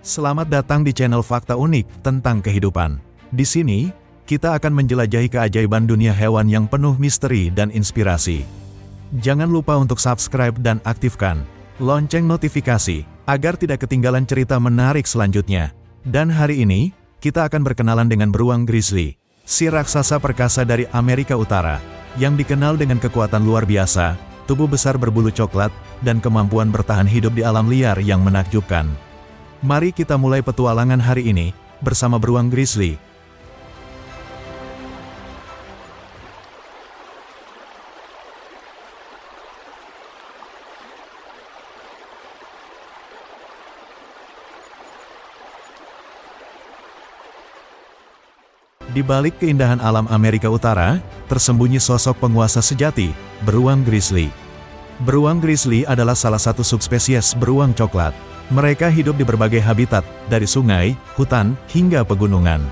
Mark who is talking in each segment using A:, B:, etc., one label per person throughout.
A: Selamat datang di channel Fakta Unik tentang kehidupan. Di sini, kita akan menjelajahi keajaiban dunia hewan yang penuh misteri dan inspirasi. Jangan lupa untuk subscribe dan aktifkan lonceng notifikasi, agar tidak ketinggalan cerita menarik selanjutnya. Dan hari ini, kita akan berkenalan dengan beruang grizzly, si raksasa perkasa dari Amerika Utara, yang dikenal dengan kekuatan luar biasa, tubuh besar berbulu coklat, dan kemampuan bertahan hidup di alam liar yang menakjubkan. Mari kita mulai petualangan hari ini, bersama beruang grizzly. Di balik keindahan alam Amerika Utara, tersembunyi sosok penguasa sejati, beruang grizzly. Beruang grizzly adalah salah satu subspesies beruang coklat. Mereka hidup di berbagai habitat, dari sungai, hutan, hingga pegunungan.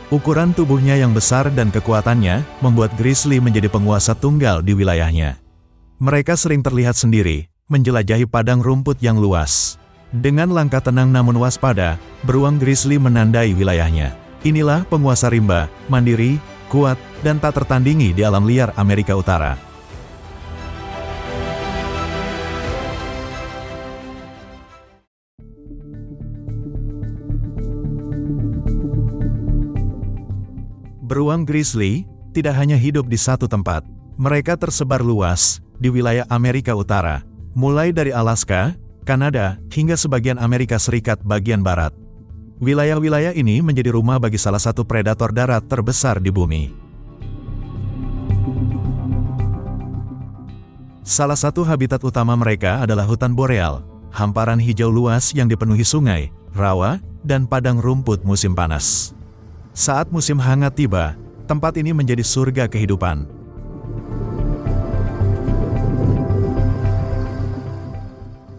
A: Ukuran tubuhnya yang besar dan kekuatannya, membuat grizzly menjadi penguasa tunggal di wilayahnya. Mereka sering terlihat sendiri, menjelajahi padang rumput yang luas. Dengan langkah tenang namun waspada, beruang grizzly menandai wilayahnya. Inilah penguasa rimba, mandiri, kuat, dan tak tertandingi di alam liar Amerika Utara. Beruang grizzly tidak hanya hidup di satu tempat. Mereka tersebar luas di wilayah Amerika Utara, mulai dari Alaska, Kanada, hingga sebagian Amerika Serikat bagian barat. Wilayah-wilayah ini menjadi rumah bagi salah satu predator darat terbesar di bumi. Salah satu habitat utama mereka adalah hutan boreal, hamparan hijau luas yang dipenuhi sungai, rawa, dan padang rumput musim panas. Saat musim hangat tiba, tempat ini menjadi surga kehidupan.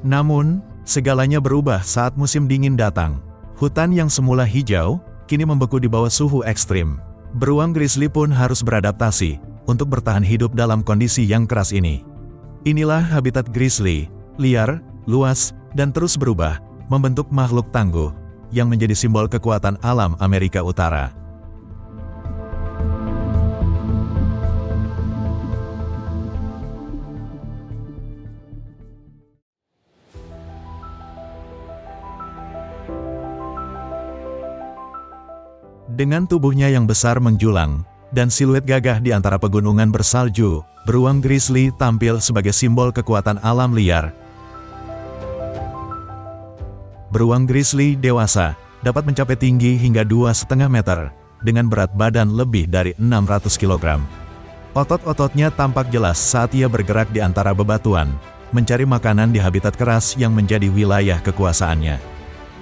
A: Namun, segalanya berubah saat musim dingin datang. Hutan yang semula hijau, kini membeku di bawah suhu ekstrim. Beruang grizzly pun harus beradaptasi untuk bertahan hidup dalam kondisi yang keras ini. Inilah habitat grizzly, liar, luas, dan terus berubah, membentuk makhluk tangguh yang menjadi simbol kekuatan alam Amerika Utara. Dengan tubuhnya yang besar menjulang, dan siluet gagah di antara pegunungan bersalju, beruang grizzly tampil sebagai simbol kekuatan alam liar. Beruang grizzly dewasa dapat mencapai tinggi hingga 2,5 meter, dengan berat badan lebih dari 600 kg. Otot-ototnya tampak jelas saat ia bergerak di antara bebatuan, mencari makanan di habitat keras yang menjadi wilayah kekuasaannya.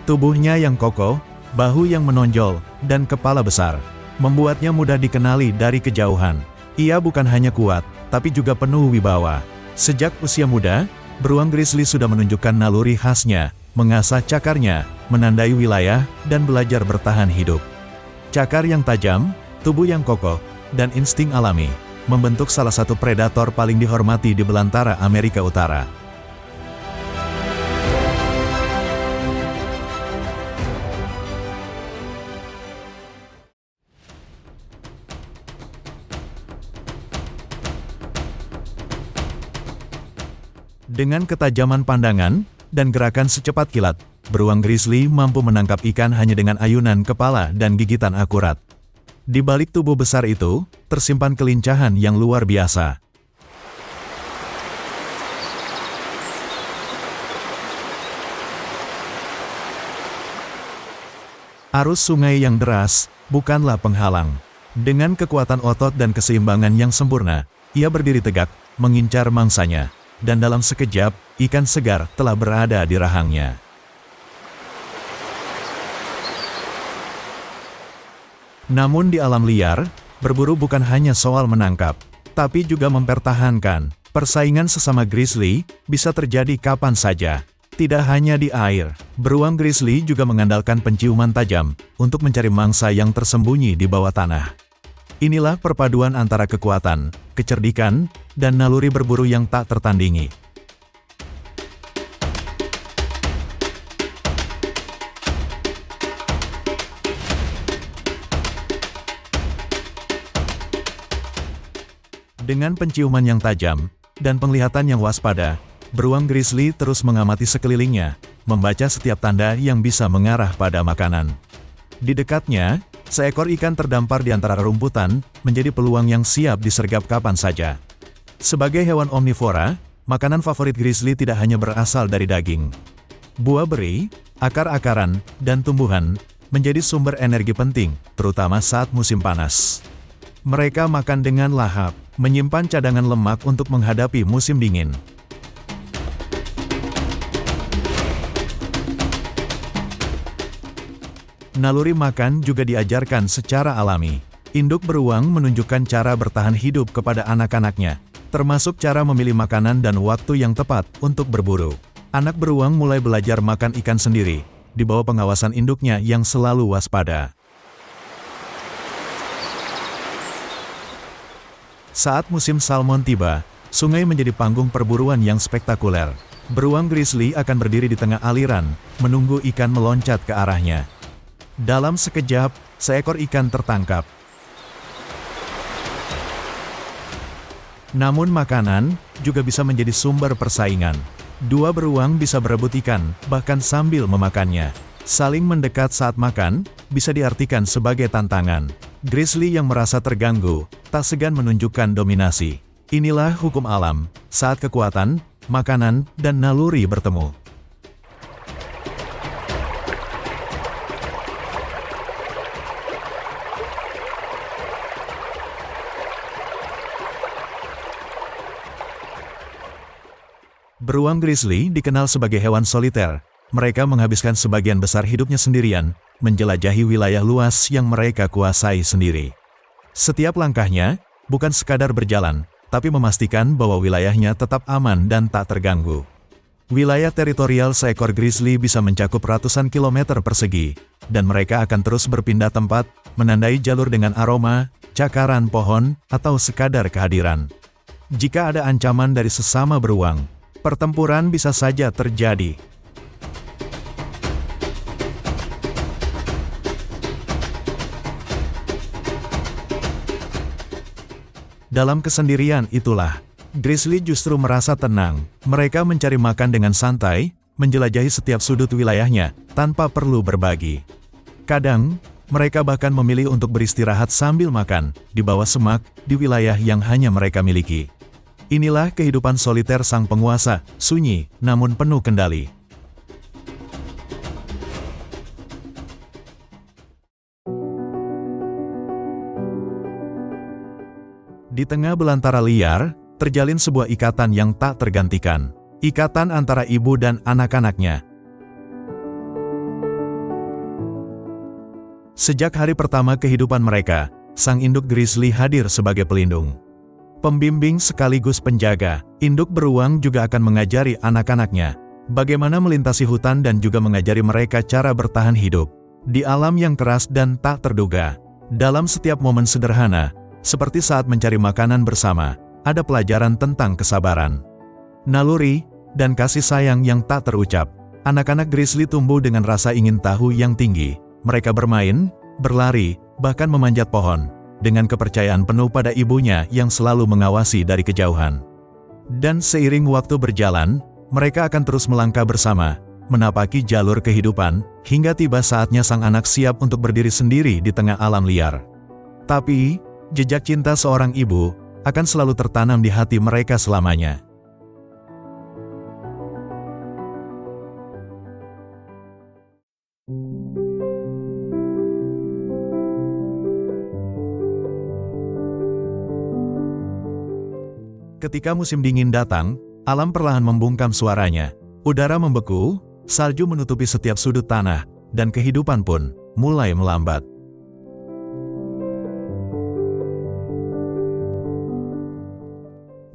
A: Tubuhnya yang kokoh, bahu yang menonjol, dan kepala besar, membuatnya mudah dikenali dari kejauhan. Ia bukan hanya kuat, tapi juga penuh wibawa. Sejak usia muda, beruang grizzly sudah menunjukkan naluri khasnya, mengasah cakarnya, menandai wilayah, dan belajar bertahan hidup. Cakar yang tajam, tubuh yang kokoh, dan insting alami, membentuk salah satu predator paling dihormati di belantara Amerika Utara. Dengan ketajaman pandangan dan gerakan secepat kilat, beruang grizzly mampu menangkap ikan hanya dengan ayunan kepala dan gigitan akurat. Di balik tubuh besar itu, tersimpan kelincahan yang luar biasa. Arus sungai yang deras bukanlah penghalang. Dengan kekuatan otot dan keseimbangan yang sempurna, ia berdiri tegak, mengincar mangsanya. Dan dalam sekejap, ikan segar telah berada di rahangnya. Namun di alam liar, berburu bukan hanya soal menangkap, tapi juga mempertahankan. Persaingan sesama grizzly bisa terjadi kapan saja. Tidak hanya di air, beruang grizzly juga mengandalkan penciuman tajam untuk mencari mangsa yang tersembunyi di bawah tanah. Inilah perpaduan antara kekuatan, kecerdikan, dan naluri berburu yang tak tertandingi. Dengan penciuman yang tajam dan penglihatan yang waspada, beruang grizzly terus mengamati sekelilingnya, membaca setiap tanda yang bisa mengarah pada makanan. Di dekatnya, seekor ikan terdampar di antara rerumputan, menjadi peluang yang siap disergap kapan saja. Sebagai hewan omnivora, makanan favorit grizzly tidak hanya berasal dari daging. Buah beri, akar-akaran, dan tumbuhan menjadi sumber energi penting, terutama saat musim panas. Mereka makan dengan lahap, menyimpan cadangan lemak untuk menghadapi musim dingin. Naluri makan juga diajarkan secara alami. Induk beruang menunjukkan cara bertahan hidup kepada anak-anaknya, termasuk cara memilih makanan dan waktu yang tepat untuk berburu. Anak beruang mulai belajar makan ikan sendiri, di bawah pengawasan induknya yang selalu waspada. Saat musim salmon tiba, sungai menjadi panggung perburuan yang spektakuler. Beruang grizzly akan berdiri di tengah aliran, menunggu ikan meloncat ke arahnya. Dalam sekejap, seekor ikan tertangkap. Namun makanan juga bisa menjadi sumber persaingan. Dua beruang bisa berebut ikan, bahkan sambil memakannya. Saling mendekat saat makan, bisa diartikan sebagai tantangan. Grizzly yang merasa terganggu, tak segan menunjukkan dominasi. Inilah hukum alam, saat kekuatan, makanan, dan naluri bertemu. Beruang grizzly dikenal sebagai hewan soliter. Mereka menghabiskan sebagian besar hidupnya sendirian, menjelajahi wilayah luas yang mereka kuasai sendiri. Setiap langkahnya bukan sekadar berjalan, tapi memastikan bahwa wilayahnya tetap aman dan tak terganggu. Wilayah teritorial seekor grizzly bisa mencakup ratusan kilometer persegi, dan mereka akan terus berpindah tempat, menandai jalur dengan aroma, cakaran pohon, atau sekadar kehadiran. Jika ada ancaman dari sesama beruang, pertempuran bisa saja terjadi. Dalam kesendirian itulah, grizzly justru merasa tenang. Mereka mencari makan dengan santai, menjelajahi setiap sudut wilayahnya, tanpa perlu berbagi. Kadang, mereka bahkan memilih untuk beristirahat sambil makan, di bawah semak, di wilayah yang hanya mereka miliki. Inilah kehidupan soliter sang penguasa, sunyi, namun penuh kendali. Di tengah belantara liar, terjalin sebuah ikatan yang tak tergantikan. Ikatan antara ibu dan anak-anaknya. Sejak hari pertama kehidupan mereka, sang induk grizzly hadir sebagai pelindung. Pembimbing sekaligus penjaga, induk beruang juga akan mengajari anak-anaknya bagaimana melintasi hutan dan juga mengajari mereka cara bertahan hidup di alam yang keras dan tak terduga. Dalam setiap momen sederhana, seperti saat mencari makanan bersama, ada pelajaran tentang kesabaran, naluri, dan kasih sayang yang tak terucap. Anak-anak grizzly tumbuh dengan rasa ingin tahu yang tinggi. Mereka bermain, berlari, bahkan memanjat pohon, dengan kepercayaan penuh pada ibunya yang selalu mengawasi dari kejauhan. Dan seiring waktu berjalan, mereka akan terus melangkah bersama, menapaki jalur kehidupan, hingga tiba saatnya sang anak siap untuk berdiri sendiri di tengah alam liar. Tapi, jejak cinta seorang ibu akan selalu tertanam di hati mereka selamanya. Ketika musim dingin datang, alam perlahan membungkam suaranya. Udara membeku, salju menutupi setiap sudut tanah, dan kehidupan pun mulai melambat.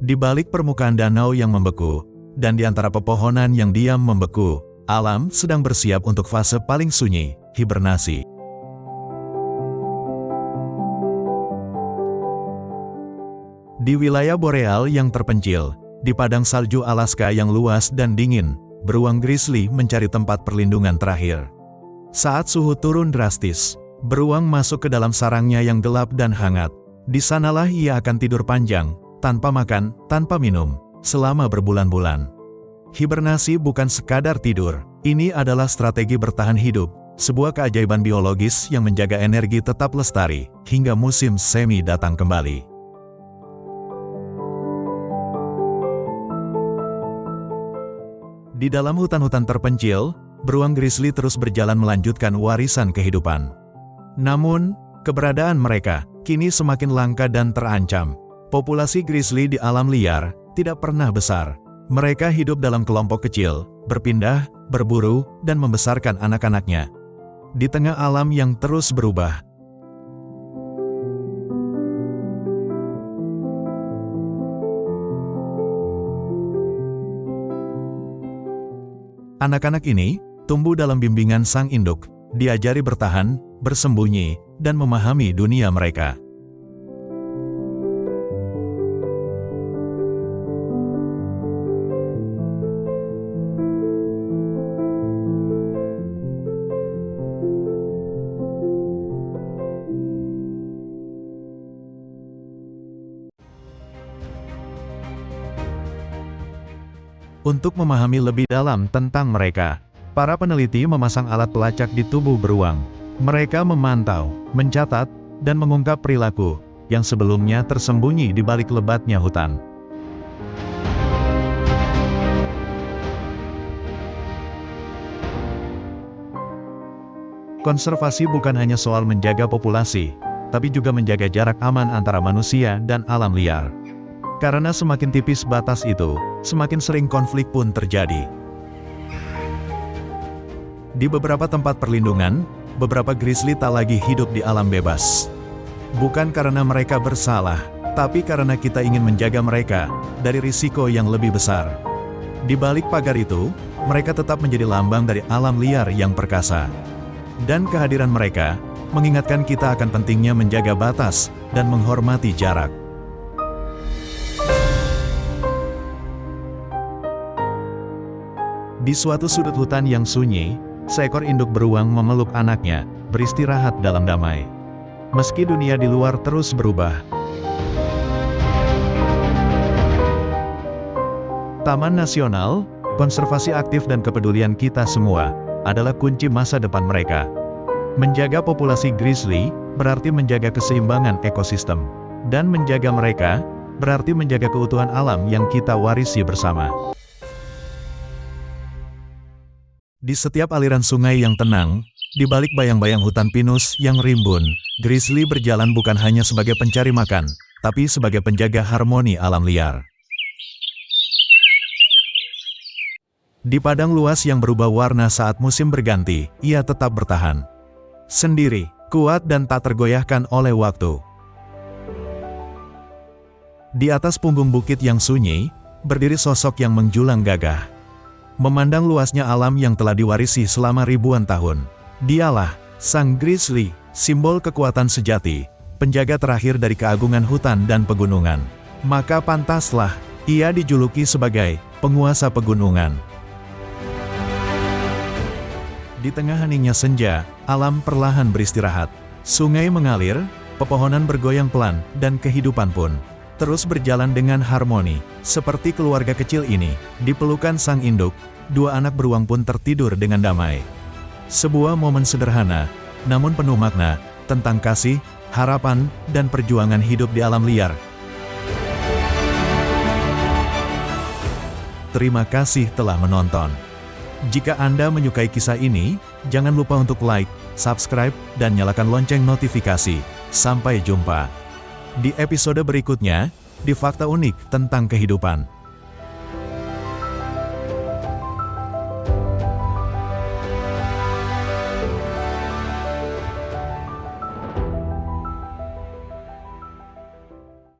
A: Di balik permukaan danau yang membeku, dan di antara pepohonan yang diam membeku, alam sedang bersiap untuk fase paling sunyi, hibernasi. Di wilayah boreal yang terpencil, di padang salju Alaska yang luas dan dingin, beruang grizzly mencari tempat perlindungan terakhir. Saat suhu turun drastis, beruang masuk ke dalam sarangnya yang gelap dan hangat. Di sanalah ia akan tidur panjang, tanpa makan, tanpa minum, selama berbulan-bulan. Hibernasi bukan sekadar tidur, ini adalah strategi bertahan hidup, sebuah keajaiban biologis yang menjaga energi tetap lestari, hingga musim semi datang kembali. Di dalam hutan-hutan terpencil, beruang grizzly terus berjalan melanjutkan warisan kehidupan. Namun, keberadaan mereka kini semakin langka dan terancam. Populasi grizzly di alam liar tidak pernah besar. Mereka hidup dalam kelompok kecil, berpindah, berburu, dan membesarkan anak-anaknya. Di tengah alam yang terus berubah, anak-anak ini tumbuh dalam bimbingan sang induk, diajari bertahan, bersembunyi, dan memahami dunia mereka. Untuk memahami lebih dalam tentang mereka, para peneliti memasang alat pelacak di tubuh beruang. Mereka memantau, mencatat, dan mengungkap perilaku yang sebelumnya tersembunyi di balik lebatnya hutan. Konservasi bukan hanya soal menjaga populasi, tapi juga menjaga jarak aman antara manusia dan alam liar. Karena semakin tipis batas itu, semakin sering konflik pun terjadi. Di beberapa tempat perlindungan, beberapa grizzly tak lagi hidup di alam bebas. Bukan karena mereka bersalah, tapi karena kita ingin menjaga mereka dari risiko yang lebih besar. Di balik pagar itu, mereka tetap menjadi lambang dari alam liar yang perkasa. Dan kehadiran mereka mengingatkan kita akan pentingnya menjaga batas dan menghormati jarak. Di suatu sudut hutan yang sunyi, seekor induk beruang memeluk anaknya, beristirahat dalam damai. Meski dunia di luar terus berubah. Taman Nasional, konservasi aktif dan kepedulian kita semua, adalah kunci masa depan mereka. Menjaga populasi grizzly, berarti menjaga keseimbangan ekosistem. Dan menjaga mereka, berarti menjaga keutuhan alam yang kita warisi bersama. Di setiap aliran sungai yang tenang, di balik bayang-bayang hutan pinus yang rimbun, grizzly berjalan bukan hanya sebagai pencari makan, tapi sebagai penjaga harmoni alam liar. Di padang luas yang berubah warna saat musim berganti, ia tetap bertahan. Sendiri, kuat dan tak tergoyahkan oleh waktu. Di atas punggung bukit yang sunyi, berdiri sosok yang menjulang gagah. Memandang luasnya alam yang telah diwarisi selama ribuan tahun. Dialah, sang grizzly, simbol kekuatan sejati, penjaga terakhir dari keagungan hutan dan pegunungan. Maka pantaslah, ia dijuluki sebagai penguasa pegunungan. Di tengah heningnya senja, alam perlahan beristirahat. Sungai mengalir, pepohonan bergoyang pelan, dan kehidupan pun terus berjalan dengan harmoni. Seperti keluarga kecil ini, di pelukan sang induk, dua anak beruang pun tertidur dengan damai. Sebuah momen sederhana, namun penuh makna, tentang kasih, harapan, dan perjuangan hidup di alam liar. Terima kasih telah menonton. Jika Anda menyukai kisah ini, jangan lupa untuk like, subscribe, dan nyalakan lonceng notifikasi. Sampai jumpa di episode berikutnya, di Fakta Unik tentang Kehidupan.